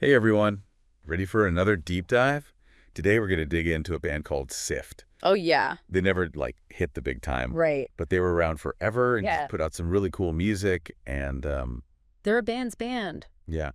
Hey everyone, ready for another deep dive? Today we're going to dig into a band called Sift. Oh, yeah. They never hit the big time, Right. but they were around forever and just Yeah. put out some really cool music and They're a band's band. yeah.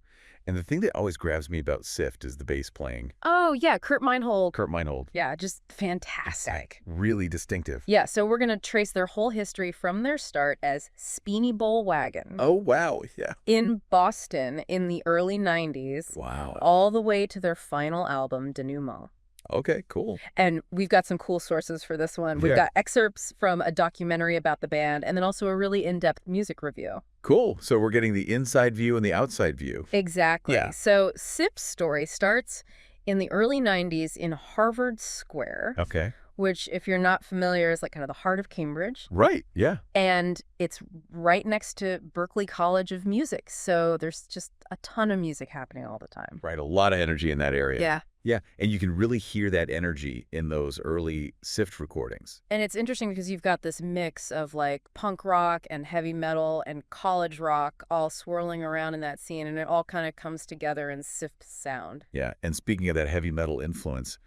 And the thing that always grabs me about Sift is the bass playing. Oh, yeah. Kurt Meinhold. Kurt Meinhold, Yeah, just just fantastic. really distinctive. Yeah, so we're going to trace their whole history from their start as Speeny Bowl Wagon Oh wow, yeah. in Boston in the early 90s, Wow. all the way to their final album, Denouement. Okay, cool. And we've got some cool sources for this one. We've Yeah. got excerpts from a documentary about the band, and then also a really in-depth music review. Cool. So we're getting the inside view and the outside view. Exactly. Yeah. So Sip's story starts in the early 90s in Harvard Square, Okay. which, if you're not familiar, is like kind of the heart of Cambridge. Right, yeah. And it's right next to Berklee College of Music. So there's just a ton of music happening all the time. Right, a lot of energy in that area. Yeah. Yeah, and you can really hear that energy in those early Sift recordings. And it's interesting because you've got this mix of like punk rock and heavy metal and college rock all swirling around in that scene. And it all kind of comes together in Sift's sound. Yeah, and speaking of that heavy metal influence,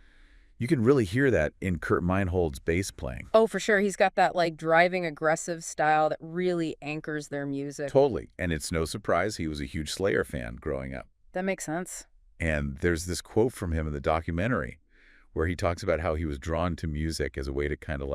you can really hear that in Kurt Meinhold's bass playing. Oh, for sure. He's got that like driving aggressive style that really anchors their music. Totally, and it's no surprise he was a huge Slayer fan growing up. That makes sense. And there's this quote from him in the documentary where he talks about how he was drawn to music as a way to kind of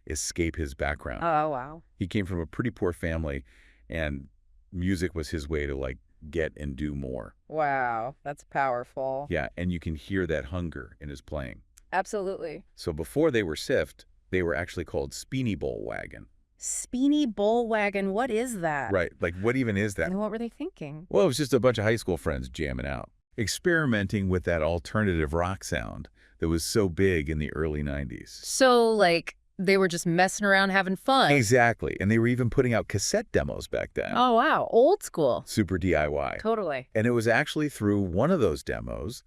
escape his background. Oh, wow. He came from a pretty poor family, and music was his way to get and do more. Wow. That's powerful. Yeah, and you can hear that hunger in his playing. Absolutely. So before they were Sift, they were actually called Speeny Bowl Wagon. Speeny Bowl Wagon. What is that? Right, what even is that? And what were they thinking? Well, it was just a bunch of high school friends jamming out, experimenting with that alternative rock sound that was so big in the early 90s. So, like, they were just messing around having fun. Exactly, and they were even putting out cassette demos back then. Oh, wow. Old school. Super DIY. Totally. And it was actually through one of those demos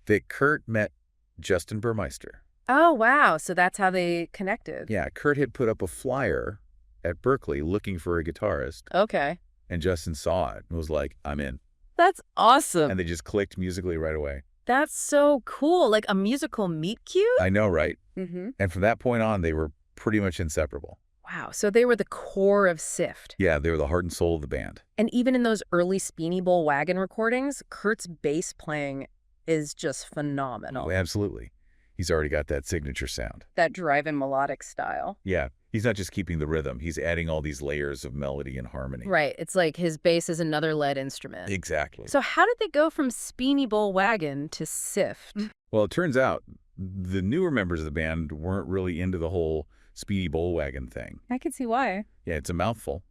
that Kurt met Justin Burmeister. Oh, wow. So that's how they connected. Yeah, Kurt had put up a flyer at Berklee looking for a guitarist, Okay. and Justin saw it and was like, I'm in. That's awesome. And they just clicked musically right away. That's so cool. Like a musical meet cute? I know, right? Mm-hmm. And from that point on, they were pretty much inseparable. Wow. So they were the core of Sift. Yeah, they were the heart and soul of the band. And even in those early Speeny Bowl Wagon recordings, Kurt's bass playing is just phenomenal. Oh, absolutely. He's already got that signature sound. That drive-in melodic style. Yeah, he's not just keeping the rhythm. He's adding all these layers of melody and harmony. Right. It's like his bass is another lead instrument. Exactly. So how did they go from Speeny Bowl Wagon to Sift? Well, it turns out the newer members of the band weren't really into the whole Speedy Bowl Wagon thing. I can see why. Yeah, it's a mouthful.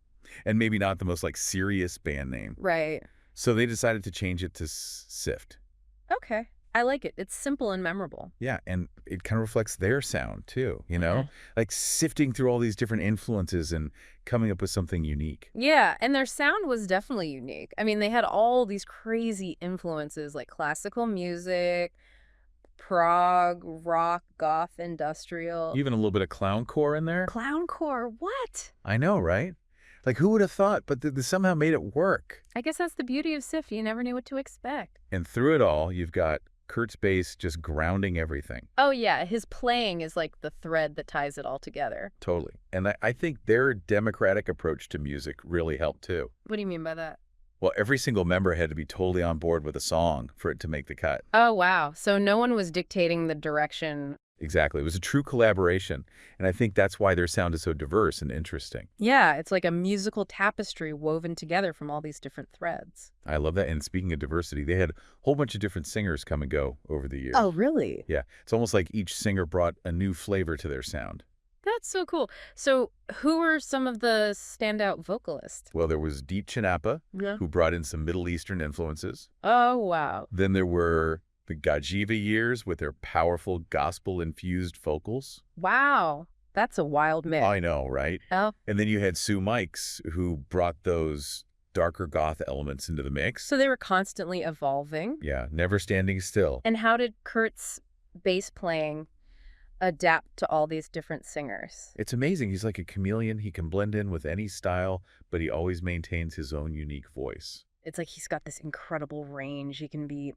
And maybe not the most serious band name. Right. So they decided to change it to Sift. Okay. I like it. It's simple and memorable. Yeah, and it kind of reflects their sound, too, you know? Like sifting through all these different influences and coming up with something unique. Yeah, and their sound was definitely unique. I mean, they had all these crazy influences like classical music, prog, rock, goth, industrial. Even a little bit of clowncore in there. Clowncore, what? I know, right? Like, who would have thought? But they somehow made it work. I guess that's the beauty of Sift. You never knew what to expect. And through it all, you've got Kurt's bass just grounding everything. Oh, yeah. His playing is like the thread that ties it all together. Totally. And I think their democratic approach to music really helped, too. What do you mean by that? Well, every single member had to be totally on board with a song for it to make the cut. Oh, wow. So no one was dictating the direction. Exactly. It was a true collaboration. And I think that's why their sound is so diverse and interesting. Yeah, it's like a musical tapestry woven together from all these different threads. I love that. And speaking of diversity, they had a whole bunch of different singers come and go over the years. Oh, really? Yeah. It's almost like each singer brought a new flavor to their sound. That's so cool. So who were some of the standout vocalists? Well, there was Deep Chinapa, Yeah. who brought in some Middle Eastern influences. Oh, wow. Then there were the Gajiva Years with their powerful gospel-infused vocals. Wow. That's a wild mix. I know, right? Oh. And then you had Sue Mikes, who brought those darker goth elements into the mix. So they were constantly evolving. Yeah, never standing still. And how did Kurt's bass playing adapt to all these different singers? It's amazing. He's like a chameleon. He can blend in with any style, but he always maintains his own unique voice. It's like he's got this incredible range. He can be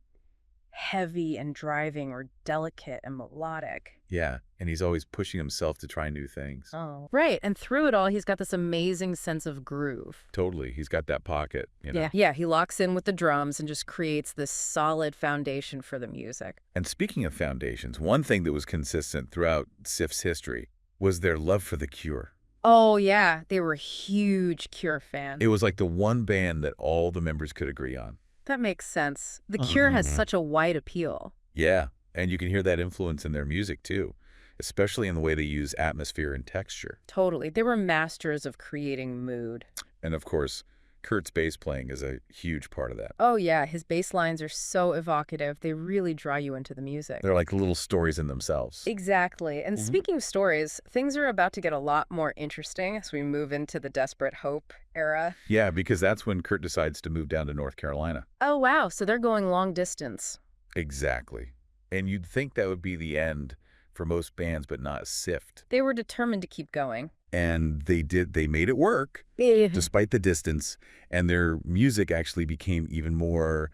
heavy and driving or delicate and melodic. Yeah, and he's always pushing himself to try new things. Oh. Right. And through it all, he's got this amazing sense of groove. Totally. He's got that pocket, you know. Yeah. He locks in with the drums and just creates this solid foundation for the music. And speaking of foundations, one thing that was consistent throughout Sift's history was their love for The Cure. Oh, yeah. They were huge Cure fans. It was like the one band that all the members could agree on. That makes sense. The Cure has such a wide appeal. Yeah, and you can hear that influence in their music, too, especially in the way they use atmosphere and texture. Totally. They were masters of creating mood. And, of course, Kurt's bass playing is a huge part of that. Oh, yeah. His bass lines are so evocative. They really draw you into the music. They're like little stories in themselves. Exactly. And speaking of stories, things are about to get a lot more interesting as we move into the Desperate Hope era. Yeah, because that's when Kurt decides to move down to North Carolina. Oh, wow. So they're going long distance. Exactly. And you'd think that would be the end for most bands, but not Sift. They were determined to keep going. And they made it work, despite the distance, and their music actually became even more,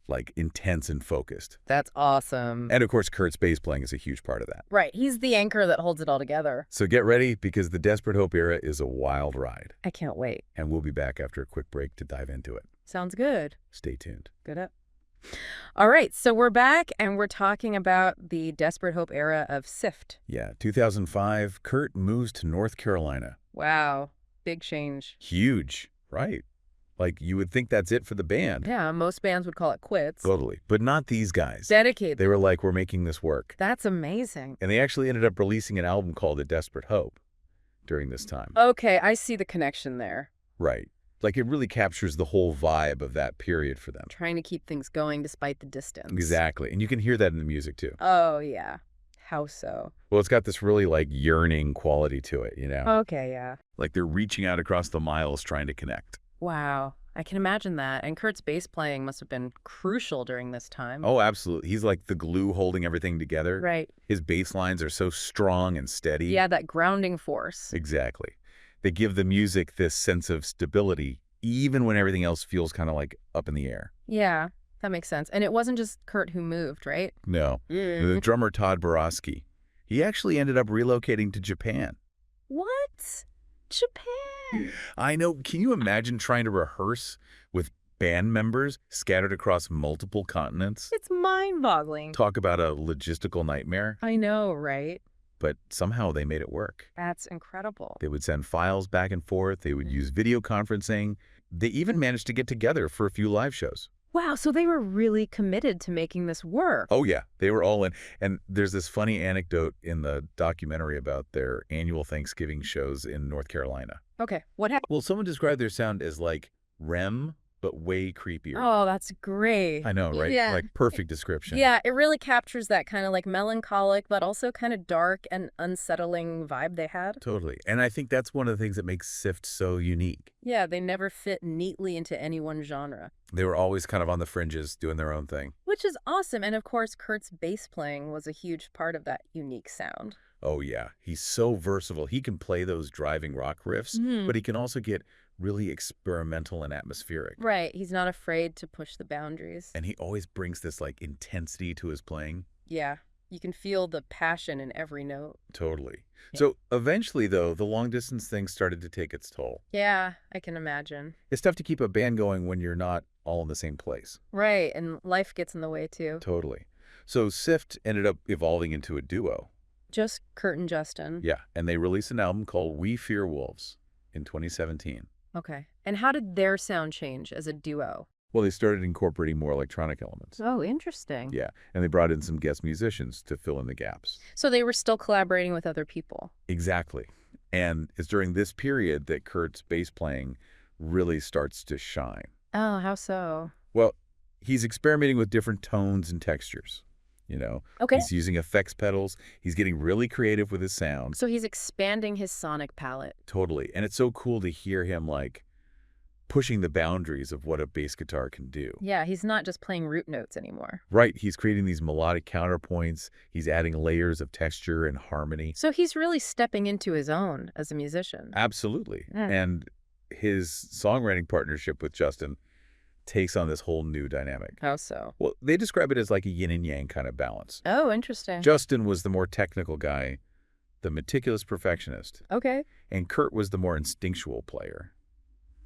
like, intense and focused. That's awesome. And, of course, Kurt's bass playing is a huge part of that. Right. He's the anchor that holds it all together. So get ready, because the Desperate Hope era is a wild ride. I can't wait. And we'll be back after a quick break to dive into it. Sounds good. Stay tuned. Good up. All right, so we're back, and we're talking about the Desperate Hope era of Sift. Yeah, 2005, Kurt moves to North Carolina. Wow, big change. Huge, right? Like, you would think that's it for the band. Yeah, most bands would call it quits. Totally. But not these guys. Dedicated. They were like, we're making this work. That's amazing. And they actually ended up releasing an album called The Desperate Hope during this time. Okay, I see the connection there. Right. Like, it really captures the whole vibe of that period for them. Trying to keep things going despite the distance. Exactly. And you can hear that in the music, too. Oh, yeah. How so? Well, it's got this really, like, yearning quality to it, you know? Okay, yeah. Like they're reaching out across the miles trying to connect. Wow. I can imagine that. And Kurt's bass playing must have been crucial during this time. Oh, absolutely. He's like the glue holding everything together. Right. His bass lines are so strong and steady. Yeah, that grounding force. Exactly. They give the music this sense of stability, even when everything else feels kind of like up in the air. Yeah, that makes sense. And it wasn't just Kurt who moved, right? No. The drummer Todd Borowski, he actually ended up relocating to Japan. What? Japan? I know. Can you imagine trying to rehearse with band members scattered across multiple continents? It's mind-boggling. Talk about a logistical nightmare. I know, right? But somehow they made it work. That's incredible. They would send files back and forth. They would use video conferencing. They even managed to get together for a few live shows. Wow, so they were really committed to making this work. Oh, yeah. They were all in. And there's this funny anecdote in the documentary about their annual Thanksgiving shows in North Carolina. Okay, what happened? Well, someone described their sound as like REM, but way creepier. Oh, that's great. I know, right? Yeah. Like perfect description. Yeah, it really captures that kind of like melancholic, but also kind of dark and unsettling vibe they had. Totally. And I think that's one of the things that makes Sift so unique. Yeah, they never fit neatly into any one genre. They were always kind of on the fringes, doing their own thing. Which is awesome. And of course, Kurt's bass playing was a huge part of that unique sound. Oh, yeah. He's so versatile. He can play those driving rock riffs, but he can also get really experimental and atmospheric. Right. He's not afraid to push the boundaries. And he always brings this like intensity to his playing. Yeah. You can feel the passion in every note. Totally. Yeah. So eventually, though, the long distance thing started to take its toll. Yeah, I can imagine. It's tough to keep a band going when you're not all in the same place. Right. And life gets in the way, too. Totally. So Sift ended up evolving into a duo. Just Kurt and Justin. Yeah. And they released an album called We Fear Wolves in 2017. Okay. And how did their sound change as a duo? Well, they started incorporating more electronic elements. Oh, interesting. Yeah, and they brought in some guest musicians to fill in the gaps. So they were still collaborating with other people. Exactly. And it's during this period that Kurt's bass playing really starts to shine. Oh, how so? Well, he's experimenting with different tones and textures, you know. Okay. He's using effects pedals. He's getting really creative with his sound. So he's expanding his sonic palette. Totally. And it's so cool to hear him, like, pushing the boundaries of what a bass guitar can do. Yeah, he's not just playing root notes anymore. Right. He's creating these melodic counterpoints. He's adding layers of texture and harmony. So he's really stepping into his own as a musician. Absolutely. Yeah. And his songwriting partnership with Justin, takes on this whole new dynamic. How so? Well, they describe it as like a yin and yang kind of balance. Oh, interesting. Justin was the more technical guy, the meticulous perfectionist. Okay. And Kurt was the more instinctual player,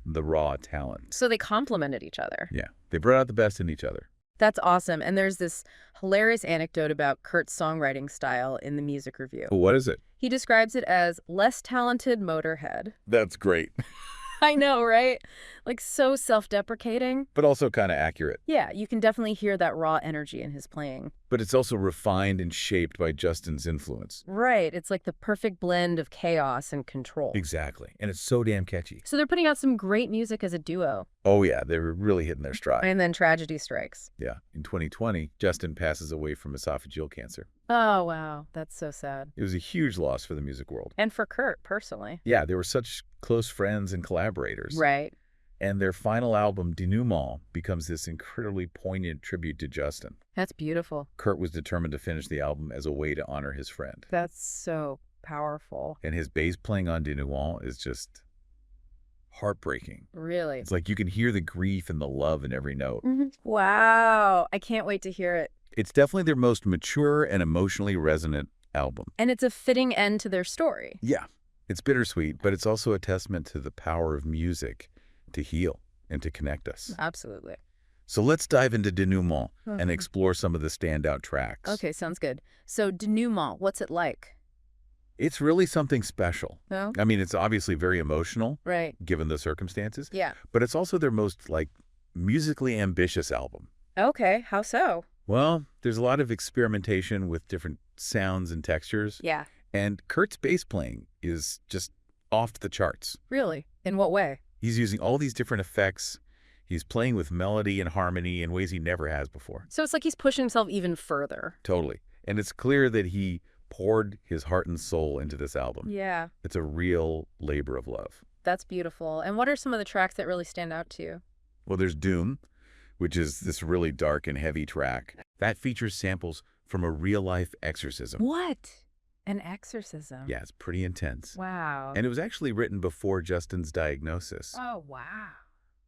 the raw talent. So they complemented each other. Yeah, they brought out the best in each other. That's awesome. And there's this hilarious anecdote about Kurt's songwriting style in the music review. What is it? He describes it as less talented Motorhead. That's great. I know, right? Like so self-deprecating. But also kind of accurate. Yeah, you can definitely hear that raw energy in his playing. But it's also refined and shaped by Justin's influence. Right. It's like the perfect blend of chaos and control. Exactly. And it's so damn catchy. So they're putting out some great music as a duo. Oh, yeah. They were really hitting their stride. And then tragedy strikes. Yeah. In 2020, Justin passes away from esophageal cancer. Oh, wow. That's so sad. It was a huge loss for the music world. And for Kurt, personally. Yeah, they were such close friends and collaborators. Right. And their final album, Denouement, becomes this incredibly poignant tribute to Justin. That's beautiful. Kurt was determined to finish the album as a way to honor his friend. That's so powerful. And his bass playing on Denouement is just heartbreaking. Really? It's like you can hear the grief and the love in every note. Wow. I can't wait to hear it. It's definitely their most mature and emotionally resonant album. And it's a fitting end to their story. Yeah, it's bittersweet, but it's also a testament to the power of music to heal and to connect us. Absolutely. So let's dive into Denouement and explore some of the standout tracks. Okay, sounds good. So Denouement, what's it like? It's really something special. No? I mean, it's obviously very emotional, Right. given the circumstances, Yeah. but it's also their most, musically ambitious album. Okay, how so? Well, there's a lot of experimentation with different sounds and textures, Yeah. and Kurt's bass playing is just off the charts. Really? In what way? He's using all these different effects. He's playing with melody and harmony in ways he never has before. So it's like he's pushing himself even further. Totally. And it's clear that he poured his heart and soul into this album. Yeah. It's a real labor of love. That's beautiful. And what are some of the tracks that really stand out to you? Well, there's Doom, which is this really dark and heavy track. That features samples from a real-life exorcism. What? An exorcism? Yeah, it's pretty intense. Wow. And it was actually written before Justin's diagnosis. Oh, wow.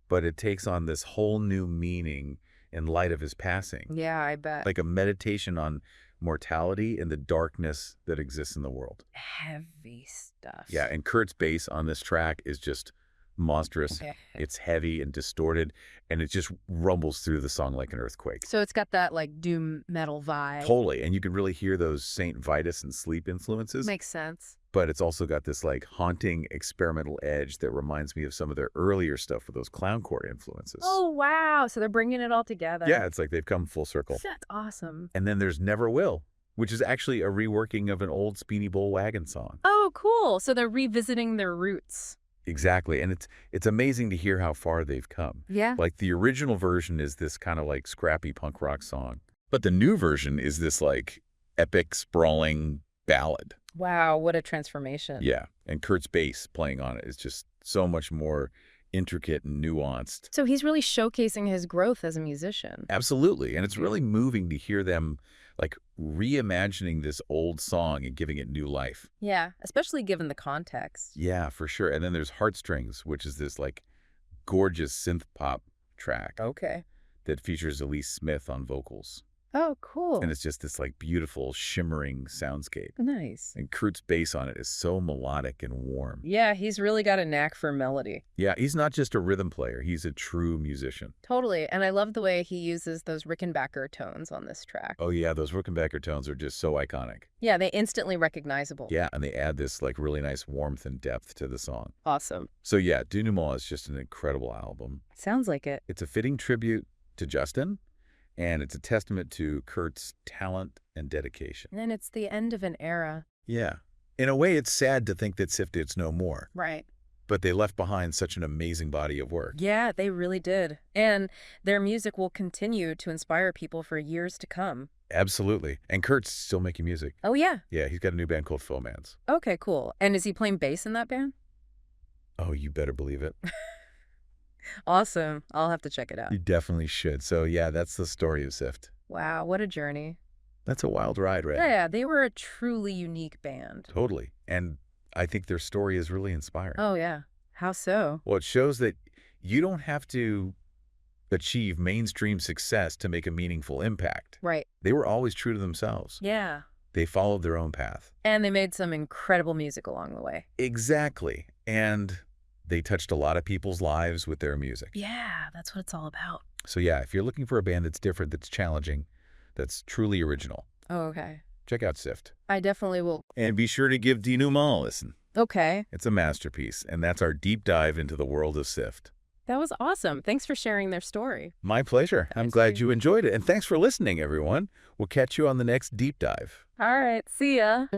But it takes on this whole new meaning in light of his passing. Yeah, I bet. Like a meditation on mortality and the darkness that exists in the world. Heavy stuff. Yeah, and Kurt's bass on this track is just monstrous. It's heavy and distorted, and it just rumbles through the song like an earthquake. So it's got that like doom metal vibe. Totally, and you can really hear those Saint Vitus and Sleep influences. Makes sense. But it's also got this haunting experimental edge that reminds me of some of their earlier stuff with those clowncore influences. Oh, wow. So they're bringing it all together. Yeah, it's like they've come full circle. That's awesome. And then there's Never Will, which is actually a reworking of an old Speedy Bull Wagon song. Oh, cool. So they're revisiting their roots. Exactly, and it's amazing to hear how far they've come. Yeah. Like the original version is this kind of scrappy punk rock song, but the new version is this epic, sprawling ballad. Wow, what a transformation. Yeah, and Kurt's bass playing on it is just so much more intricate and nuanced. So he's really showcasing his growth as a musician. Absolutely, and it's really moving to hear them reimagining this old song and giving it new life. Yeah, especially given the context. Yeah, for sure. And then there's Heartstrings, which is this gorgeous synth pop track. Okay. That features Elise Smith on vocals. Oh, cool. And it's just this beautiful shimmering soundscape. Nice. And Kurt's bass on it is so melodic and warm. Yeah, he's really got a knack for melody. Yeah, he's not just a rhythm player. He's a true musician. Totally. And I love the way he uses those Rickenbacker tones on this track. Oh, yeah, those Rickenbacker tones are just so iconic. Yeah, they instantly recognizable. Yeah, and they add this really nice warmth and depth to the song. Awesome. So yeah, Denouement is just an incredible album. Sounds like it. It's a fitting tribute to Justin, and it's a testament to Kurt's talent and dedication. And it's the end of an era. Yeah. In a way, it's sad to think that Sift is no more. Right. But they left behind such an amazing body of work. Yeah, they really did. And their music will continue to inspire people for years to come. Absolutely. And Kurt's still making music. Oh, yeah. Yeah, he's got a new band called Fomans. Okay, cool. And is he playing bass in that band? Oh, you better believe it. Awesome. I'll have to check it out. You definitely should. So yeah, that's the story of Sift. Wow, what a journey. That's a wild ride, right? Yeah, they were a truly unique band. Totally. And I think their story is really inspiring. Oh, yeah. How so? Well, it shows that you don't have to achieve mainstream success to make a meaningful impact. Right. They were always true to themselves. Yeah. They followed their own path. And they made some incredible music along the way. Exactly. And they touched a lot of people's lives with their music. Yeah, that's what it's all about. So yeah, if you're looking for a band that's different, that's challenging, that's truly original, Oh, okay. check out Sift. I definitely will. And be sure to give Denouement a listen. Okay. It's a masterpiece, and that's our deep dive into the world of Sift. That was awesome. Thanks for sharing their story. My pleasure. I'm glad you enjoyed it. And thanks for listening, everyone. We'll catch you on the next deep dive. All right. See ya.